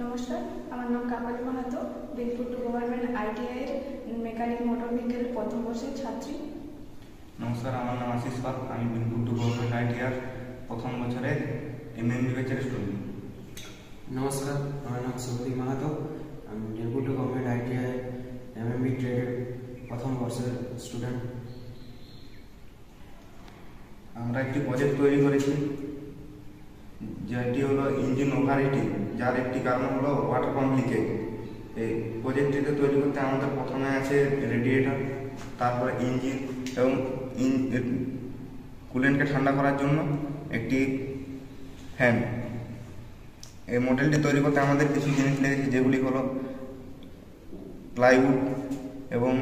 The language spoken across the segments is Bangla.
নমস্কার, আমার নাম Kapali Mahato. Binpur two government ITI এর মেকানিক মোটর ভেহিকেলের প্রথম বর্ষের ছাত্রী। নমস্কার, আমার নাম আশিস পাল। আমি বিনপুর টু গভর্নমেন্ট ITI প্রথম বছরের MMB ব্যাচের স্টুডেন্ট। নমস্কার, আমার নাম সুপ্রীত মাহাতো। আমি Binpur two government ITI MMB ট্রেডের প্রথম বর্ষের স্টুডেন্ট। আমরা একটি প্রজেক্ট তৈরি করেছি, যেটি হলো ইঞ্জিন ওভারহিটিং, যার একটি কারণ হলো ওয়াটার পাম্প লিকেজ। এই প্রজেক্টটিতে তৈরি করতে আমাদের প্রথমে আছে রেডিয়েটর, তারপরে ইঞ্জিন এবং কুলেন্টকে ঠান্ডা করার জন্য একটি ফ্যান। এই মডেলটি তৈরি করতে আমাদের কিছু জিনিস লেগেছে, যেগুলি হলো প্লাইউড এবং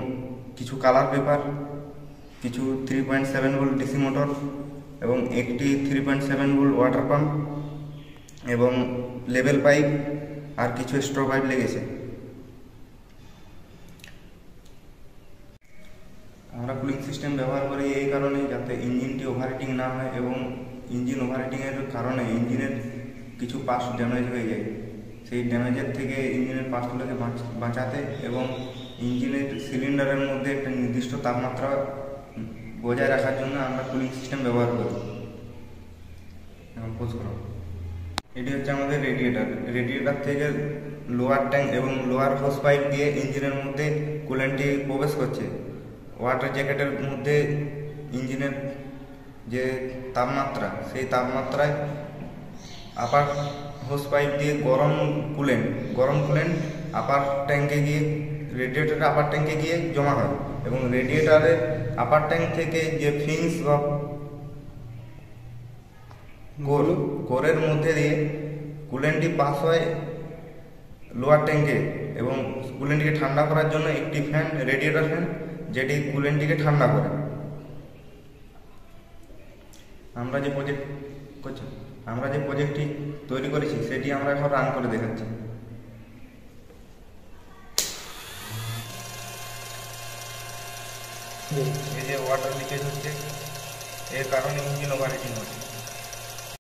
কিছু কালার পেপার, কিছু 3.7 ভোল্ট ডিসি মোটর এবং একটি 3.7 ভোল্ট ওয়াটার পাম্প এবং লেভেল পাইপ আর কিছু স্ট্রো পাইপ লেগেছে। আমরা কুলিং সিস্টেম ব্যবহার করি এই কারণে, যাতে ইঞ্জিনটি ওভারহিটিং না হয় এবং ইঞ্জিন ওভারহিটিংয়ের কারণে ইঞ্জিনের কিছু পার্টস ড্যামেজ হয়ে যায়। সেই ড্যামেজের থেকে ইঞ্জিনের পার্টসগুলোকে বাঁচাতে এবং ইঞ্জিনের সিলিন্ডারের মধ্যে একটা নির্দিষ্ট তাপমাত্রা বজায় রাখার জন্য আমরা কুলিং সিস্টেম ব্যবহার করি। এটি হচ্ছে আমাদের রেডিয়েটর থেকে লোয়ার ট্যাঙ্ক এবং লোয়ার হোস পাইপ দিয়ে ইঞ্জিনের মধ্যে কুলেন্টটি প্রবেশ করছে। ওয়াটার জ্যাকেটের মধ্যে ইঞ্জিনের যে তাপমাত্রা, সেই তাপমাত্রায় আপার হোস পাইপ দিয়ে গরম কুলেন্ট আপার ট্যাঙ্কে গিয়ে রেডিয়েটরের আপার ট্যাঙ্কে গিয়ে জমা হয় এবং রেডিয়েটরের আপার ট্যাঙ্ক থেকে যে ফিন্স বা কোরের মধ্যে দিয়ে কুলেন্টটি পাস হয় লোয়ার ট্যাঙ্কে এবং কুলেন্টটিকে ঠান্ডা করার জন্য একটি ফ্যান, রেডিয়েটর ফ্যান, যেটি কুলেন্টটিকে ঠান্ডা করে। আমরা যে প্রজেক্টটি তৈরি করেছি সেটি আমরা এখন রান করে দেখাচ্ছি। এই যে ওয়াটার লিকেজ হচ্ছে, এর কারণে ইঞ্জিন ওভারহিটিং হচ্ছে।